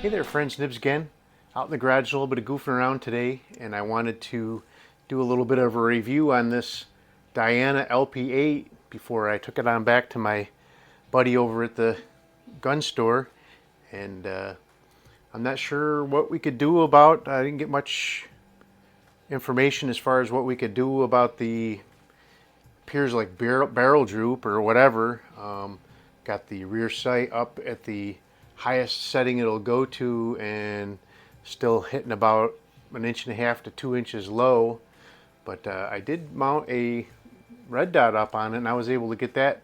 Hey there friends, Nibs again. Out in the garage a little bit of goofing around today, and I wanted to do a little bit of a review on this Diana LP8 before I took it on back to my buddy over at the gun store. And I'm not sure what we could do about, I didn't get much information as far as what we could do about the, appears like barrel droop or whatever. Got the rear sight up at the highest setting it'll go to and still hitting about 1.5 to 2 inches low. But I did mount a red dot up on it, and I was able to get that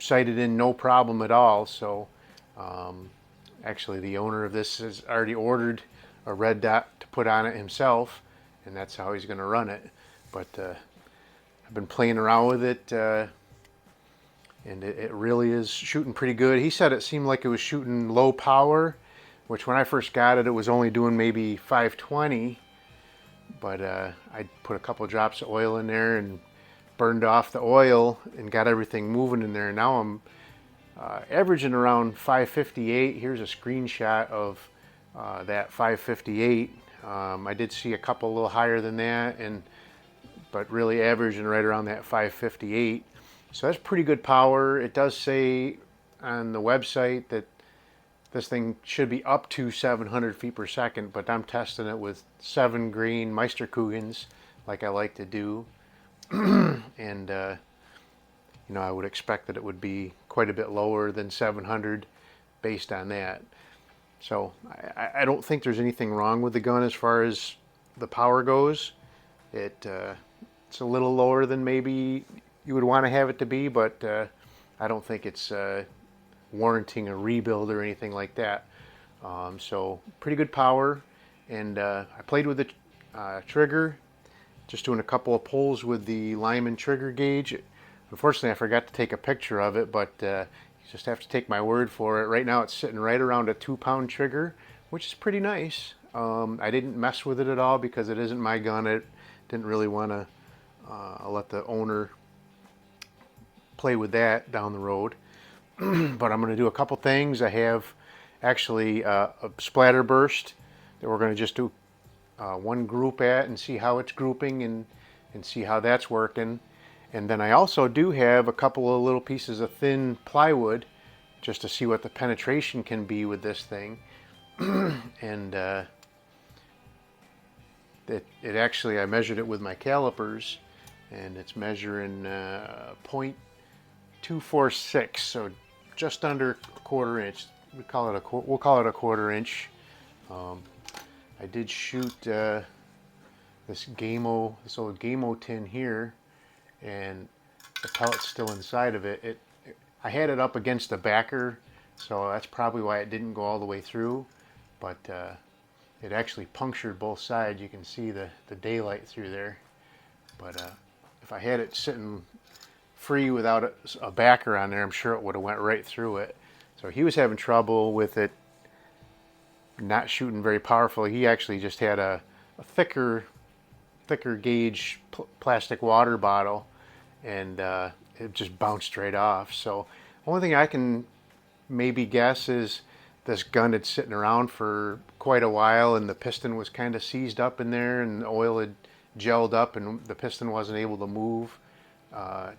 sighted in no problem at all. So actually the owner of this has already ordered a red dot to put on it himself, and that's how he's going to run it. But I've been playing around with it, and it really is shooting pretty good. He said it seemed like it was shooting low power, which when I first got it, it was only doing maybe 520. But I put a couple of drops of oil in there and burned off the oil and got everything moving in there. Now I'm averaging around 558. Here's a screenshot of that 558. I did see a couple a little higher than that, but really averaging right around that 558. So that's pretty good power. It does say on the website that this thing should be up to 700 feet per second, but I'm testing it with 7 grain meisterkugelns like I like to do. And you know, I would expect that it would be quite a bit lower than 700 based on that. So I don't think there's anything wrong with the gun as far as the power goes. It's a little lower than maybe you would want to have it to be, but I don't think it's warranting a rebuild or anything like that. So pretty good power, and I played with the trigger, just doing a couple of pulls with the Lyman trigger gauge. Unfortunately, I forgot to take a picture of it, but you just have to take my word for it. Right now it's sitting right around a 2-pound trigger, which is pretty nice. I didn't mess with it at all because it isn't my gun. I didn't really want to let the owner play with that down the road. But I'm going to do a couple things. I have actually a splatter burst that we're going to just do one group at and see how it's grouping and see how that's working. And then I also do have a couple of little pieces of thin plywood just to see what the penetration can be with this thing. And it actually, I measured it with my calipers, and it's measuring 0.246, so just under a 1/4 inch. We'll call it a 1/4 inch. I did shoot this old Gamo tin here, and the pellet's still inside of it. I had it up against a backer, so that's probably why it didn't go all the way through. But it actually punctured both sides. You can see the daylight through there. But if I had it sitting free without a backer on there, I'm sure it would have went right through it. So he was having trouble with it not shooting very powerfully. He actually just had a thicker gauge plastic water bottle, and it just bounced right off. So only thing I can maybe guess is this gun had sitting around for quite a while, and the piston was kind of seized up in there, and the oil had gelled up, and the piston wasn't able to move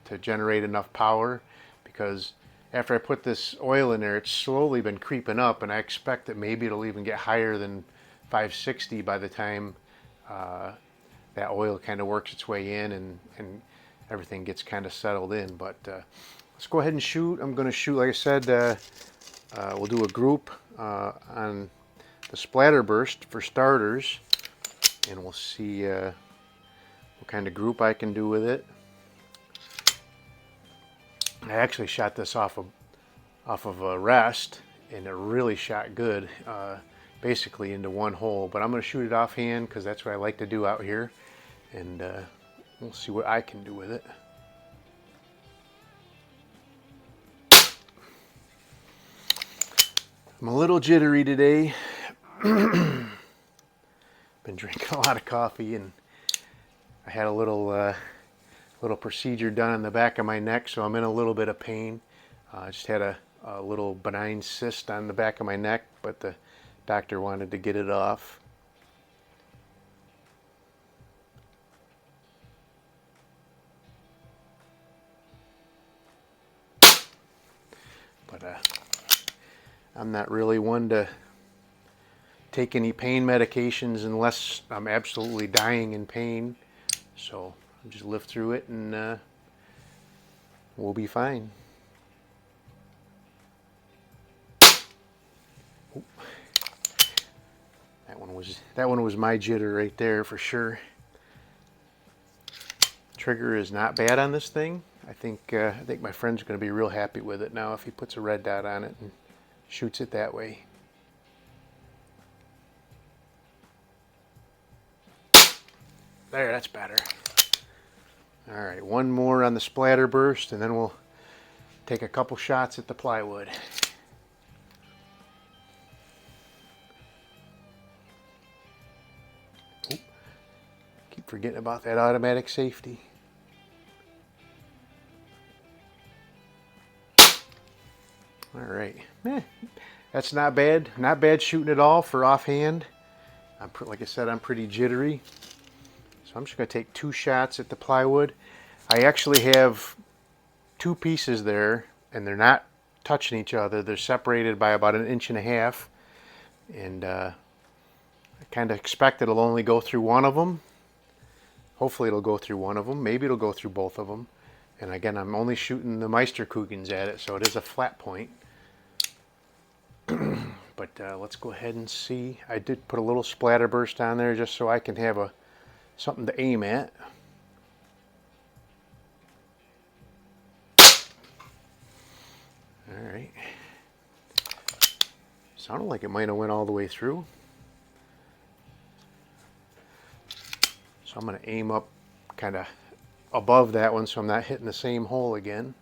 to generate enough power. Because after I put this oil in there, it's slowly been creeping up, and I expect that maybe it'll even get higher than 560 by the time that oil kind of works its way in and everything gets kind of settled in. But let's go ahead and shoot. I'm going to shoot, like I said, we'll do a group on the splatter burst for starters, and we'll see what kind of group I can do with it. I actually shot this off of a rest, and it really shot good, basically into one hole. But I'm going to shoot it offhand because that's what I like to do out here, and we'll see what I can do with it. I'm a little jittery today. Been drinking a lot of coffee, and I had a little procedure done on the back of my neck, so I'm in a little bit of pain. I just had a a little benign cyst on the back of my neck, but the doctor wanted to get it off. But I'm not really one to take any pain medications unless I'm absolutely dying in pain. So I'll just live through it and we'll be fine. Oop. That one was my jitter right there for sure. Trigger is not bad on this thing. I think my friend's going to be real happy with it now if he puts a red dot on it and shoots it that way. There, that's better. All right, one more on the splatter burst, and then we'll take a couple shots at the plywood. Oop. Keep forgetting about that automatic safety. All right, that's not bad. Not bad shooting at all for offhand. Like I said, I'm pretty jittery. So I'm just going to take 2 shots at the plywood. I actually have 2 pieces there, and they're not touching each other. They're separated by about 1.5 inches. And I kind of expect it'll only go through one of them. Hopefully it'll go through one of them. Maybe it'll go through both of them. And again, I'm only shooting the meisterkugelns at it, so it is a flat point. But let's go ahead and see. I did put a little splatter burst on there just so I can have something to aim at. All right. Sounded like it might have went all the way through. So I'm going to aim up kind of above that one so I'm not hitting the same hole again.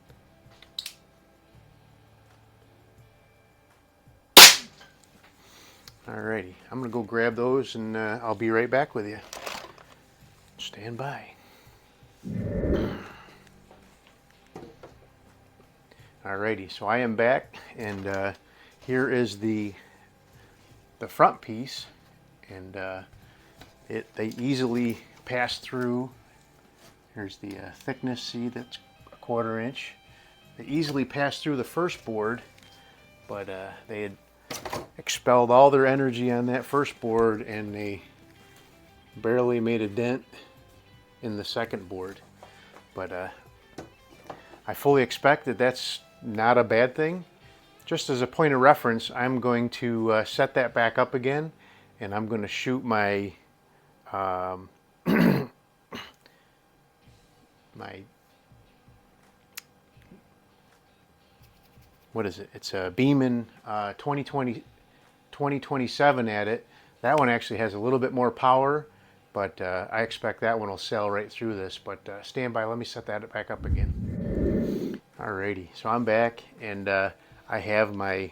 Alrighty, I'm going to go grab those and I'll be right back with you. Stand by. Alrighty, so I am back, and here is the front piece, and they easily pass through. Here's the thickness. See, that's 1/4 inch. They easily pass through the first board, but they had expelled all their energy on that first board, and they barely made a dent in the second board. But I fully expect that that's not a bad thing. Just as a point of reference, I'm going to set that back up again, and I'm going to shoot my what is it? It's a Beeman 2027 at it. That one actually has a little bit more power, but I expect that one will sail right through this. But stand by, let me set that back up again. Alrighty, so I'm back, and I have my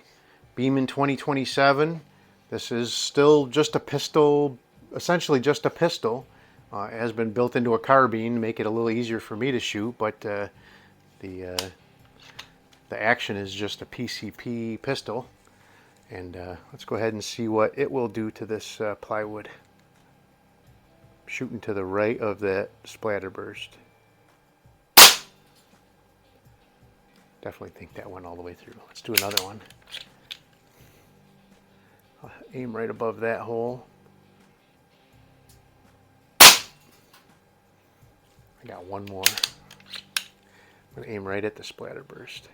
Beeman 2027. This is still just a pistol, essentially just a pistol. It has been built into a carbine to make it a little easier for me to shoot, but the action is just a PCP pistol. And let's go ahead and see what it will do to this plywood. Shooting to the right of that splatter burst. Definitely think that went all the way through. Let's do another one. I'll aim right above that hole. I got one more. I'm going to aim right at the splatter burst.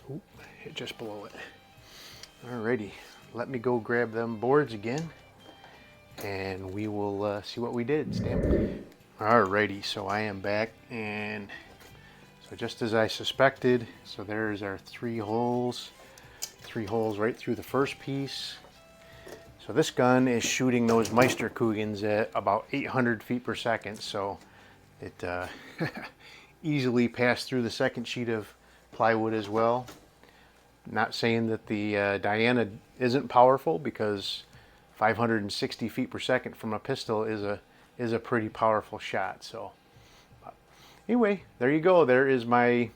Oop, hit just below it. Alrighty, let me go grab them boards again, and we will see what we did. Alrighty, so I am back, and so just as I suspected, so there's our 3 holes right through the first piece. So this gun is shooting those meisterkugelns at about 800 feet per second, so it easily passed through the second sheet of plywood as well. Not saying that the Diana isn't powerful, because 560 feet per second from a pistol is a pretty powerful shot. So Anyway, there you go. There is my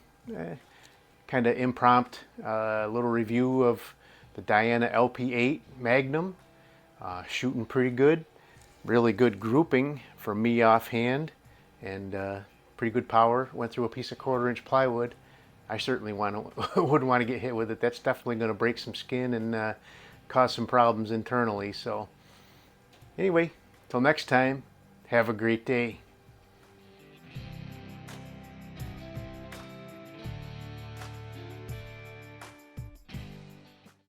kind of impromptu little review of the Diana LP8 Magnum. Shooting pretty good. Really good grouping from me offhand, and pretty good power. Went through a piece of 1/4-inch plywood. I certainly wouldn't want to get hit with it. That's definitely going to break some skin and cause some problems internally. So anyway, till next time, have a great day.